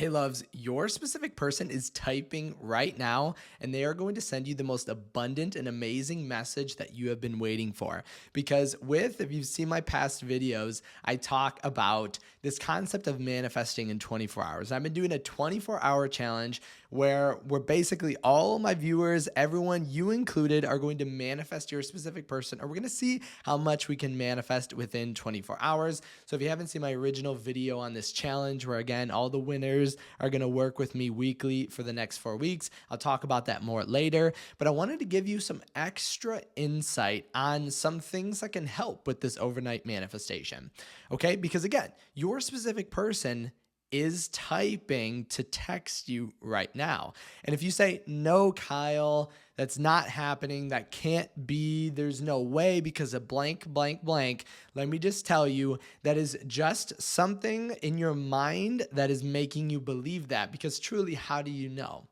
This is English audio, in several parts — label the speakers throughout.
Speaker 1: Hey loves, your specific person is typing right now and they are going to send you the most abundant and amazing message that you have been waiting for. Because if you've seen my past videos, I talk about this concept of manifesting in 24 hours. I've been doing a 24-hour challenge where basically all of my viewers, everyone, you included, are going to manifest your specific person, or we're going to see how much we can manifest within 24 hours. So if you haven't seen my original video on this challenge, where again, all the winners are going to work with me weekly for the next 4 weeks, I'll talk about that more later. But I wanted to give you some extra insight on some things that can help with this overnight manifestation. Okay, because again, your specific person is typing to text you right now. And if you say, no, Kyle, that's not happening, that can't be, there's no way because of blank, blank, blank, let me just tell you that is just something in your mind that is making you believe that, because truly, how do you know?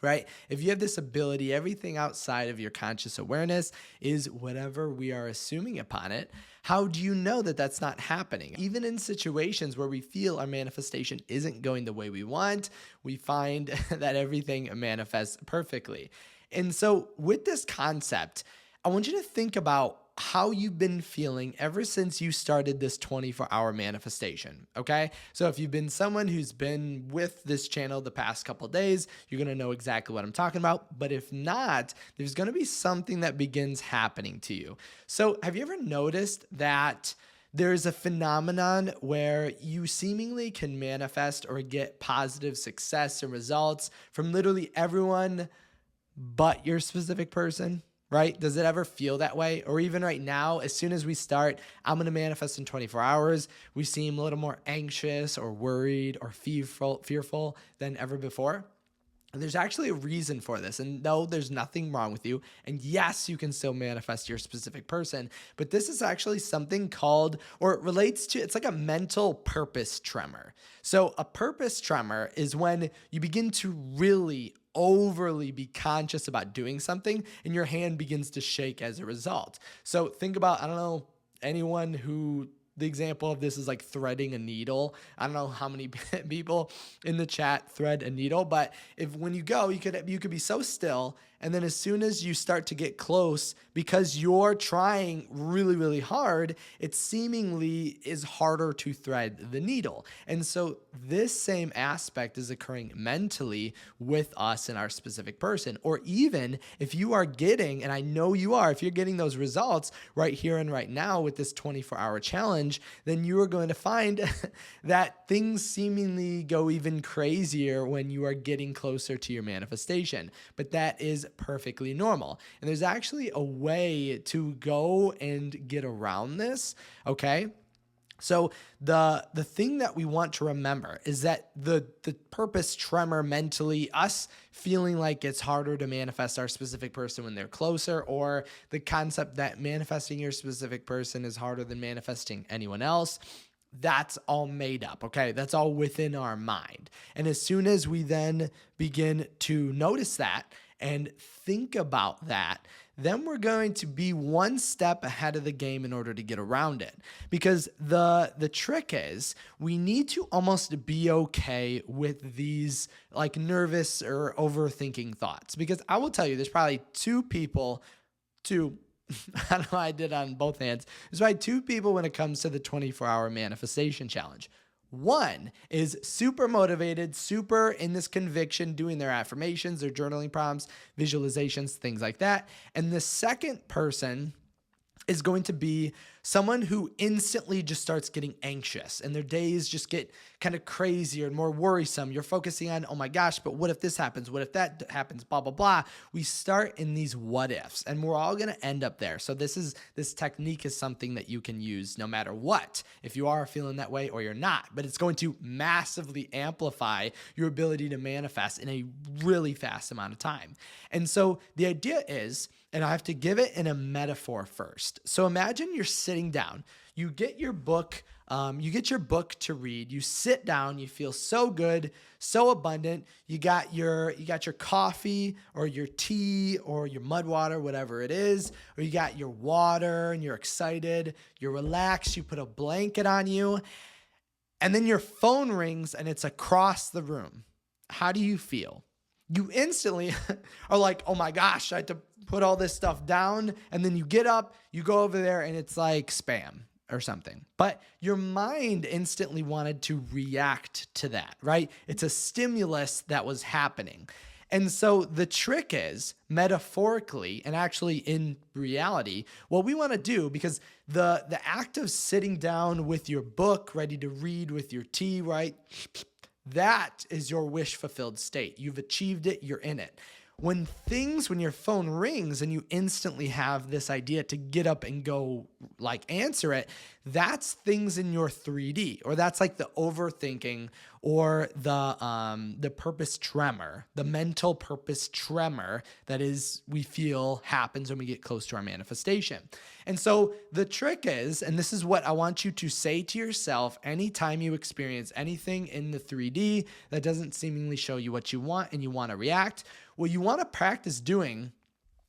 Speaker 1: Right? If you have this ability, everything outside of your conscious awareness is whatever we are assuming upon it. How do you know that that's not happening? Even in situations where we feel our manifestation isn't going the way we want, we find that everything manifests perfectly. And so with this concept, I want you to think about how you've been feeling ever since you started this 24-hour manifestation, okay? So if you've been someone who's been with this channel the past couple of days, you're gonna know exactly what I'm talking about. But if not, there's gonna be something that begins happening to you. So have you ever noticed that there's a phenomenon where you seemingly can manifest or get positive success and results from literally everyone but your specific person? Right? Does it ever feel that way? Or even right now, as soon as we start, I'm going to manifest in 24 hours, we seem a little more anxious or worried or fearful than ever before. And there's actually a reason for this. And no, there's nothing wrong with you. And yes, you can still manifest your specific person. But this is actually something called, or it relates to, it's like a mental purpose tremor. So a purpose tremor is when you begin to really overly be conscious about doing something and your hand begins to shake as a result. So think about, I don't know, anyone who, the example of this is like threading a needle. I don't know how many people in the chat thread a needle, but if when you go, you could be so still, and then as soon as you start to get close, because you're trying really, really hard, it seemingly is harder to thread the needle. And so this same aspect is occurring mentally with us and our specific person. Or even if you are getting, and I know you are, if you're getting those results right here and right now with this 24-hour challenge, then you are going to find that things seemingly go even crazier when you are getting closer to your manifestation. But that is perfectly normal. And there's actually a way to go and get around this, okay? So the thing that we want to remember is that the purpose tremor mentally, us feeling like it's harder to manifest our specific person when they're closer, or the concept that manifesting your specific person is harder than manifesting anyone else, that's all made up, okay? That's all within our mind. And as soon as we then begin to notice that and think about that, then we're going to be one step ahead of the game in order to get around it. Because the trick is we need to almost be okay with these like nervous or overthinking thoughts. Because I will tell you, there's probably I don't know, I did on both hands. There's probably two people when it comes to the 24-hour manifestation challenge. One is super motivated, super in this conviction, doing their affirmations, their journaling prompts, visualizations, things like that. And the second person is going to be someone who instantly just starts getting anxious and their days just get kind of crazier and more worrisome. You're focusing on, oh my gosh, but what if this happens? What if that happens? Blah, blah, blah. We start in these what ifs and we're all going to end up there. So this technique is something that you can use no matter what, if you are feeling that way or you're not, but it's going to massively amplify your ability to manifest in a really fast amount of time. And so the idea is, and I have to give it in a metaphor first. So imagine you're sitting down, you get your book to read, you sit down, you feel so good, so abundant. You got your coffee or your tea or your mud water, whatever it is, or you got your water and you're excited, you're relaxed, you put a blanket on you. and then your phone rings and it's across the room. How do you feel? You instantly are like, oh my gosh, I had to put all this stuff down. And then you get up, you go over there, and it's like spam or something. But your mind instantly wanted to react to that, right? It's a stimulus that was happening. And so the trick is, metaphorically and actually in reality, what we want to do, because the act of sitting down with your book, ready to read with your tea, right? That is your wish fulfilled state. You've achieved it, you're in it. When your phone rings and you instantly have this idea to get up and go like answer it, that's things in your 3D, or that's like the overthinking or the purpose tremor, the mental purpose tremor that is we feel happens when we get close to our manifestation. And so the trick is, and this is what I want you to say to yourself anytime you experience anything in the 3D that doesn't seemingly show you what you want and you want to react, what you want to practice doing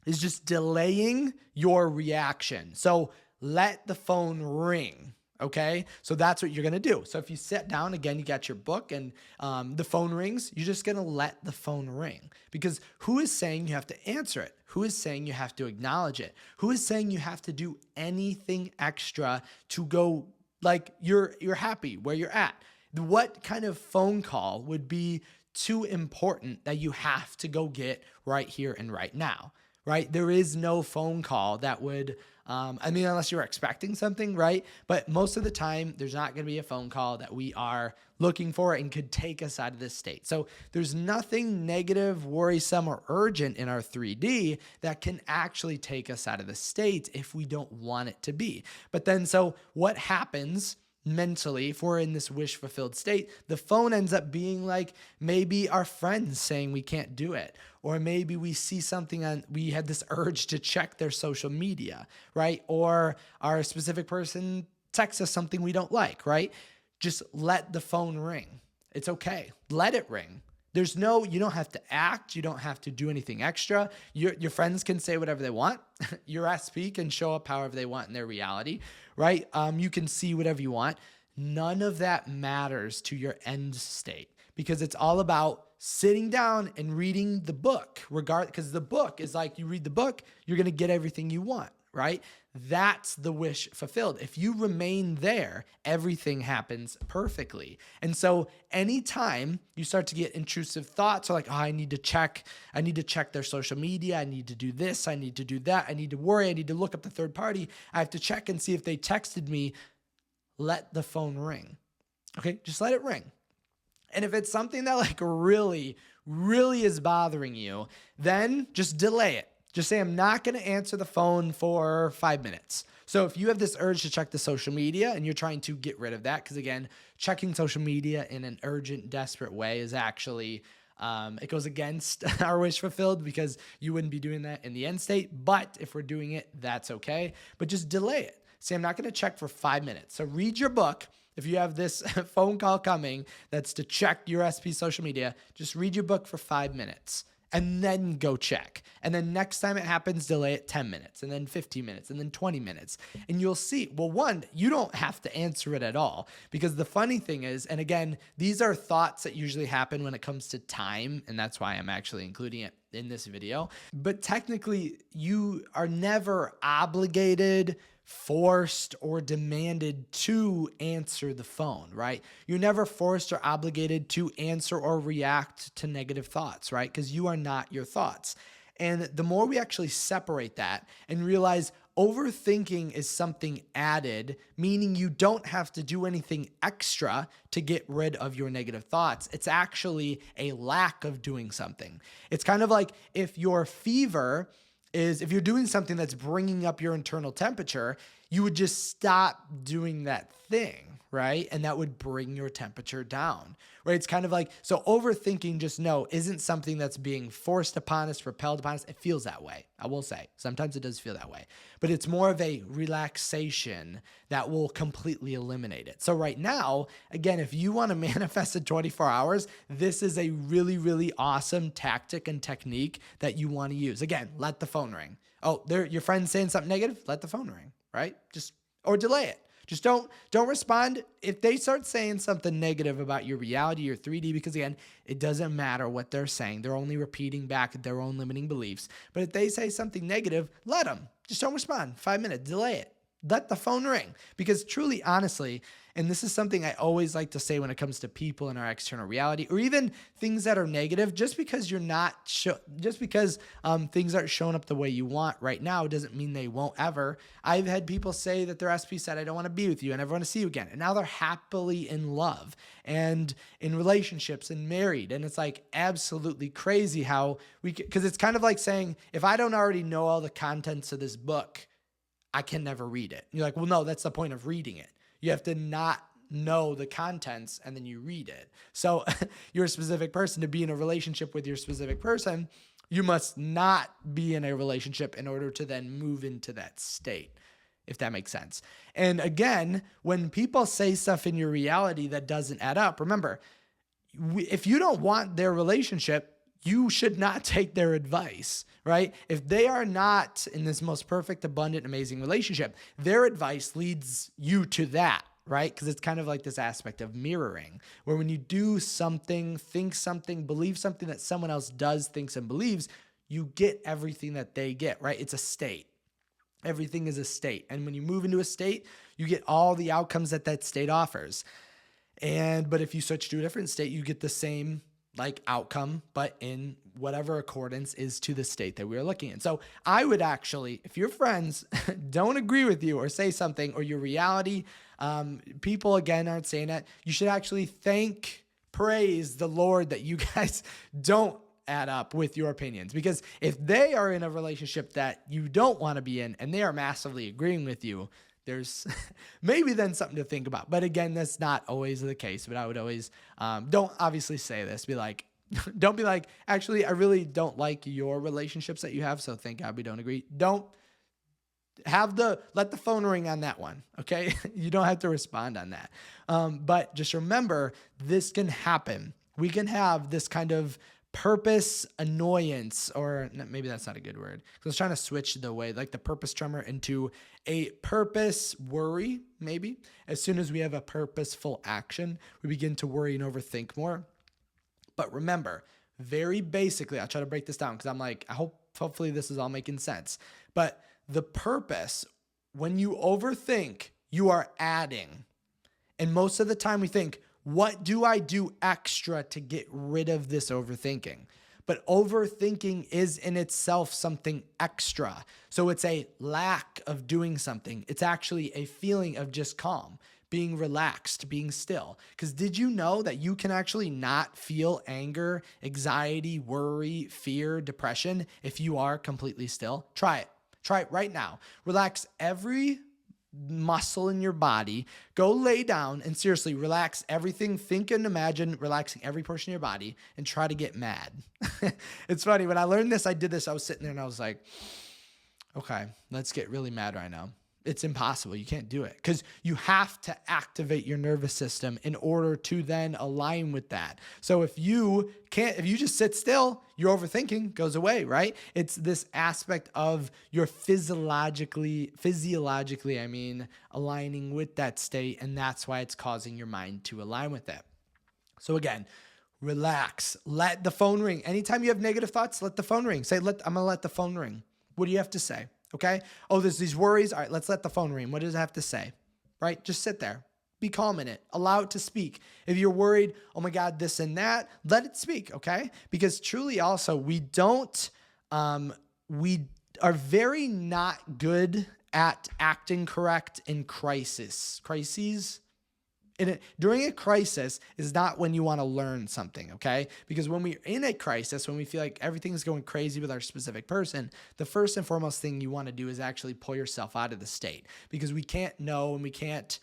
Speaker 1: is just delaying your reaction. So let the phone ring. Okay. So that's what you're going to do. So if you sit down again, you got your book and the phone rings, you're just going to let the phone ring, because who is saying you have to answer it? Who is saying you have to acknowledge it? Who is saying you have to do anything extra to go like you're happy where you're at? What kind of phone call would be too important that you have to go get right here and right now, right? There is no phone call that would, unless you're expecting something, right? But most of the time, there's not going to be a phone call that we are looking for and could take us out of this state. So there's nothing negative, worrisome, or urgent in our 3D that can actually take us out of the state if we don't want it to be. But then, so what happens mentally, if we're in this wish fulfilled state, the phone ends up being like maybe our friends saying we can't do it, or maybe we see something we had this urge to check their social media, right? Or our specific person texts us something we don't like, right? Just let the phone ring. It's okay. Let it ring. You don't have to act. You don't have to do anything extra. Your friends can say whatever they want. Your SP can show up however they want in their reality, right? You can see whatever you want. None of that matters to your end state, because it's all about sitting down and reading the book, because the book is like, you read the book, you're going to get everything you want, right? That's the wish fulfilled. If you remain there, everything happens perfectly. And so anytime you start to get intrusive thoughts, or like, oh, I need to check their social media. I need to do this. I need to do that. I need to worry. I need to look up the third party. I have to check and see if they texted me. Let the phone ring. Okay. Just let it ring. And if it's something that like really, really is bothering you, then just delay it. Just say, I'm not going to answer the phone for 5 minutes. So if you have this urge to check the social media and you're trying to get rid of that, because again, checking social media in an urgent, desperate way is actually, it goes against our wish fulfilled, because you wouldn't be doing that in the end state. But if we're doing it, that's okay. But just delay it. Say, I'm not going to check for 5 minutes. So read your book. If you have this phone call coming that's to check your SP social media, just read your book for 5 minutes and then go check. And then next time it happens, delay it 10 minutes and then 15 minutes and then 20 minutes. And you'll see, well, one, you don't have to answer it at all, because the funny thing is, and again, these are thoughts that usually happen when it comes to time. And that's why I'm actually including it in this video. But technically, you are never obligated, forced, or demanded to answer the phone, right? You're never forced or obligated to answer or react to negative thoughts, right? Because you are not your thoughts. And the more we actually separate that and realize overthinking is something added, meaning you don't have to do anything extra to get rid of your negative thoughts. It's actually a lack of doing something. It's kind of like if your fever is, if you're doing something that's bringing up your internal temperature, you would just stop doing that thing, right? And that would bring your temperature down, right? It's kind of like, so overthinking, just know, isn't something that's being forced upon us, repelled upon us. It feels that way, I will say. Sometimes it does feel that way, but it's more of a relaxation that will completely eliminate it. So right now, again, if you want to manifest in 24 hours, this is a really, really awesome tactic and technique that you want to use. Again, let the phone ring. Oh, your friend's saying something negative? Let the phone ring, right? Or delay it. Just don't respond if they start saying something negative about your reality or 3D, because again, it doesn't matter what they're saying. They're only repeating back their own limiting beliefs. But if they say something negative, let them. Just don't respond. 5 minutes, delay it. Let the phone ring, because truly, honestly, and this is something I always like to say when it comes to people in our external reality, or even things that are negative, just because you're not, just because things aren't showing up the way you want right now, doesn't mean they won't ever. I've had people say that their SP said, I don't want to be with you, I never want to see you again. And now they're happily in love and in relationships and married. And it's like absolutely crazy how because it's kind of like saying, if I don't already know all the contents of this book, I can never read it. You're like, well, no, that's the point of reading it. You have to not know the contents and then you read it. So you're a specific person. To be in a relationship with your specific person, you must not be in a relationship in order to then move into that state, if that makes sense. And again, when people say stuff in your reality that doesn't add up, remember, if you don't want their relationship, you should not take their advice, right? If they are not in this most perfect, abundant, amazing relationship, their advice leads you to that, right? Because it's kind of like this aspect of mirroring, where when you do something, think something, believe something that someone else does, thinks, and believes, you get everything that they get, right? It's a state. Everything is a state. And when you move into a state, you get all the outcomes that that state offers. But if you switch to a different state, you get the same like outcome, but in whatever accordance is to the state that we're looking in. So I would actually, if your friends don't agree with you or say something, or your reality, people again aren't saying that, you should actually praise the Lord that you guys don't add up with your opinions. Because if they are in a relationship that you don't want to be in and they are massively agreeing with you, there's maybe then something to think about. But again, that's not always the case. But I would always, don't obviously say this, be like, don't be like, actually, I really don't like your relationships that you have, so thank God we don't agree. Don't let the phone ring on that one, okay? You don't have to respond on that. But just remember, this can happen. We can have this kind of purpose annoyance, or maybe that's not a good word, because I was trying to switch the way, like the purpose tremor into a purpose worry. Maybe as soon as we have a purposeful action, we begin to worry and overthink more. But remember, very basically, I'll try to break this down, because I'm like, hopefully this is all making sense. But the purpose, when you overthink, you are adding. And most of the time we think, what do I do extra to get rid of this overthinking? But overthinking is in itself something extra. So it's a lack of doing something. It's actually a feeling of just calm, being relaxed, being still. Because did you know that you can actually not feel anger, anxiety, worry, fear, depression if you are completely still? Try it. Try it right now. Relax every muscle in your body. Go lay down and seriously relax everything. Think and imagine relaxing every portion of your body and try to get mad. It's funny. When I learned this, I did this. I was sitting there and I was like, okay, let's get really mad right now. It's impossible. You can't do it, because you have to activate your nervous system in order to then align with that. So if you just sit still, your overthinking goes away, right? It's this aspect of your physiologically, aligning with that state. And that's why it's causing your mind to align with it. So again, relax, let the phone ring. Anytime you have negative thoughts, let the phone ring. Say, I'm going to let the phone ring. What do you have to say? Okay. Oh, there's these worries. All right, let's let the phone ring. What does it have to say? Right? Just sit there. Be calm in it. Allow it to speak. If you're worried, oh my God, this and that, let it speak. Okay. Because truly also, we are very not good at acting correct in crises. During a crisis is not when you want to learn something, okay? Because when we're in a crisis, when we feel like everything's going crazy with our specific person, the first and foremost thing you want to do is actually pull yourself out of the state, because we can't know and we can't,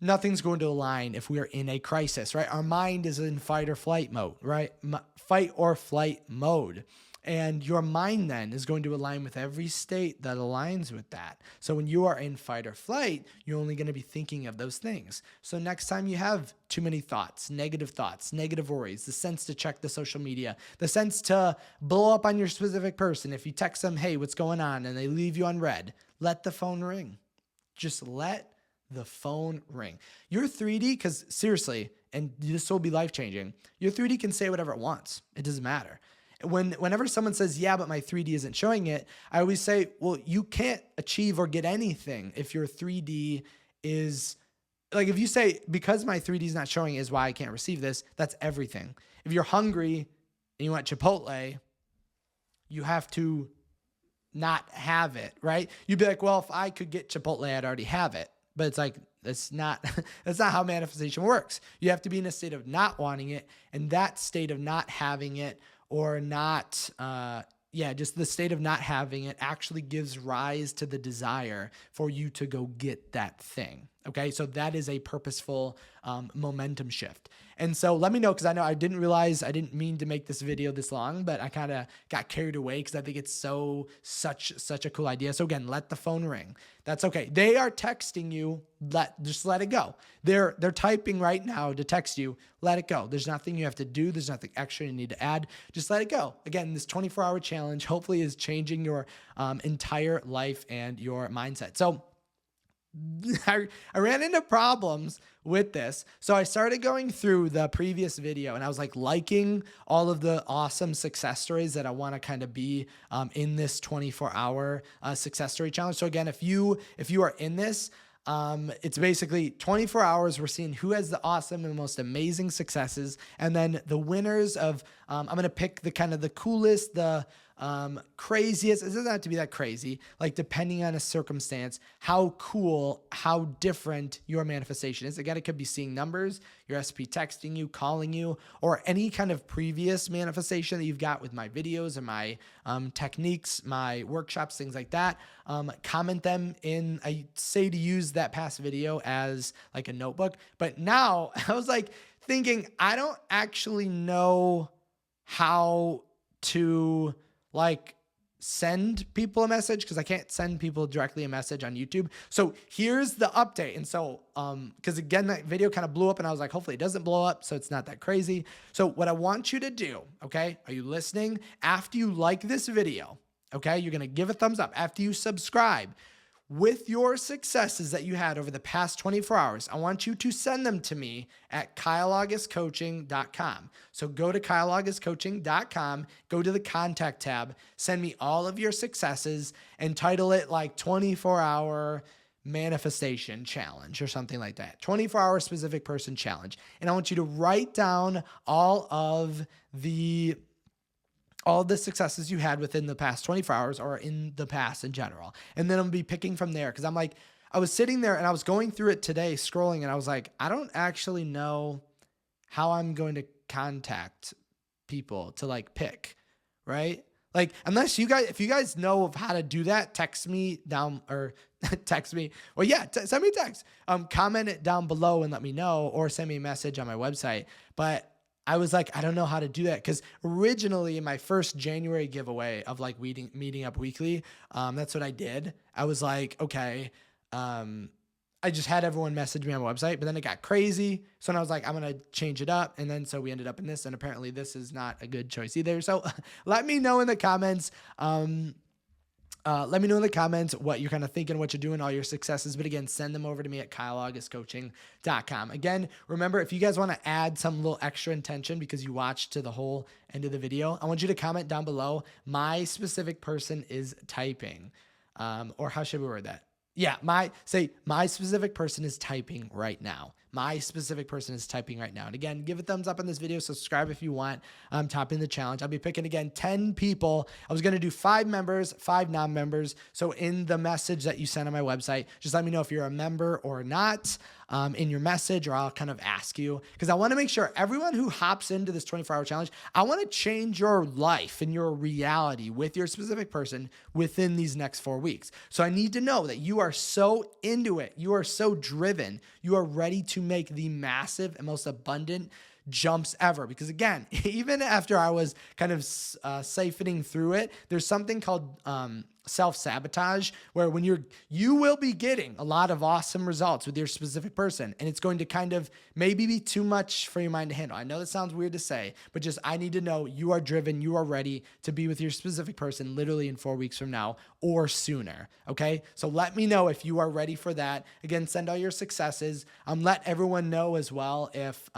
Speaker 1: nothing's going to align if we are in a crisis, right? Our mind is in fight or flight mode, right? Fight or flight mode. And your mind then is going to align with every state that aligns with that. So when you are in fight or flight, you're only going to be thinking of those things. So next time you have too many thoughts, negative worries, the sense to check the social media, the sense to blow up on your specific person. If you text them, hey, what's going on? And they leave you on red, let the phone ring. Just let the phone ring. Your 3D, because seriously, and this will be life-changing, your 3D can say whatever it wants. It doesn't matter. Whenever someone says, yeah, but my 3D isn't showing it, I always say, well, you can't achieve or get anything if your 3D is, like, if you say, because my 3D is not showing is why I can't receive this, that's everything. If you're hungry and you want Chipotle, you have to not have it, right? You'd be like, well, if I could get Chipotle, I'd already have it. But it's like, that's not how manifestation works. You have to be in a state of not wanting it, and that state of not having it, or not, just the state of not having it actually gives rise to the desire for you to go get that thing. Okay, so that is a purposeful momentum shift. And so let me know, because I know I didn't mean to make this video this long, but I kind of got carried away because I think it's such a cool idea. So again, let the phone ring. That's okay. They are texting you. Just let it go. They're typing right now to text you. Let it go. There's nothing you have to do. There's nothing extra you need to add. Just let it go. Again, this 24-hour challenge hopefully is changing your entire life and your mindset. So I ran into problems with this. So I started going through the previous video, and I was like liking all of the awesome success stories that I want to kind of be in this 24-hour success story challenge. So again, if you are in this, it's basically 24 hours. We're seeing who has the awesome and most amazing successes. And then the winners of, I'm going to pick the kind of the coolest, the craziest. It doesn't have to be that crazy, like depending on a circumstance, how cool, how different your manifestation is. Again, it could be seeing numbers, your SP texting you, calling you, or any kind of previous manifestation that you've got with my videos and my techniques, my workshops, things like that. Comment them in. I say to use that past video as like a notebook, but now I was like thinking, I don't actually know how to like send people a message, because I can't send people directly a message on YouTube. So here's the update. And so, because again, that video kind of blew up, and I was like, hopefully it doesn't blow up, so it's not that crazy. So what I want you to do, okay, are you listening? After you like this video, okay, you're going to give a thumbs up. After you subscribe, with your successes that you had over the past 24 hours, I want you to send them to me at kyleaugustcoaching.com. So go to kyleaugustcoaching.com, go to the contact tab, send me all of your successes, and title it like 24-hour manifestation challenge or something like that. 24-hour specific person challenge. And I want you to write down all the successes you had within the past 24 hours or in the past in general. And then I'm going to be picking from there, because I'm like, I was sitting there and I was going through it today, scrolling, and I was like, I don't actually know how I'm going to contact people to like pick, right? Like, unless if you guys know of how to do that, text me down, or text me. Well, yeah, send me a text. Comment it down below and let me know, or send me a message on my website. But I was like, I don't know how to do that, because originally in my first January giveaway of like meeting up weekly, that's what I did. I was like, okay, I just had everyone message me on my website, but then it got crazy. So then I was like, I'm going to change it up. And then so we ended up in this, and apparently this is not a good choice either. So let me know in the comments. Let me know in the comments what you're kind of thinking, what you're doing, all your successes. But again, send them over to me at kyleaugustcoaching.com. Again, remember, if you guys want to add some little extra intention because you watched to the whole end of the video, I want you to comment down below, my specific person is typing. Or how should we word that? Yeah, my specific person is typing right now. My specific person is typing right now. And again, give a thumbs up on this video. Subscribe if you want. Topping the challenge. I'll be picking, again, 10 people. I was going to do 5 members, 5 non-members. So in the message that you send on my website, just let me know if you're a member or not in your message, or I'll kind of ask you, because I want to make sure everyone who hops into this 24-hour challenge, I want to change your life and your reality with your specific person within these next 4 weeks. So I need to know that you are so into it. You are so driven. You are ready to make the massive and most abundant jumps ever. Because again, even after I was kind of siphoning through it, there's something called self-sabotage, where you will be getting a lot of awesome results with your specific person, and it's going to kind of maybe be too much for your mind to handle. I know that sounds weird to say, but just I need to know you are driven, you are ready to be with your specific person literally in 4 weeks from now or sooner. Okay, so let me know if you are ready for that. Again, send all your successes. Let everyone know as well if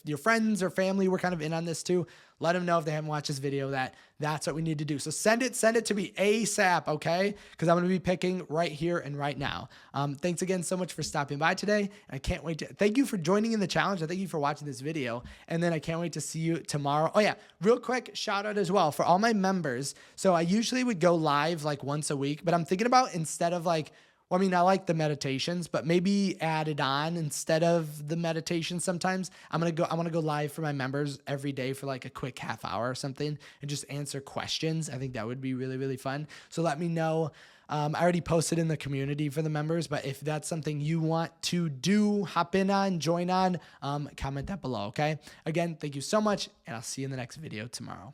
Speaker 1: your friends or family were kind of in on this too. Let them know if they haven't watched this video that's what we need to do. So send it to me ASAP, okay? Because I'm going to be picking right here and right now. Thanks again so much for stopping by today. I can't wait to thank you for joining in the challenge. I thank you for watching this video. And then I can't wait to see you tomorrow. Oh yeah, real quick shout out as well for all my members. So I usually would go live like once a week, but I'm thinking about instead of like, well, I mean, I like the meditations, but maybe add it on instead of the meditation sometimes. I want to go live for my members every day for like a quick half hour or something and just answer questions. I think that would be really, really fun. So let me know. I already posted in the community for the members, but if that's something you want to do, hop in on, join on, comment that below, okay? Again, thank you so much, and I'll see you in the next video tomorrow.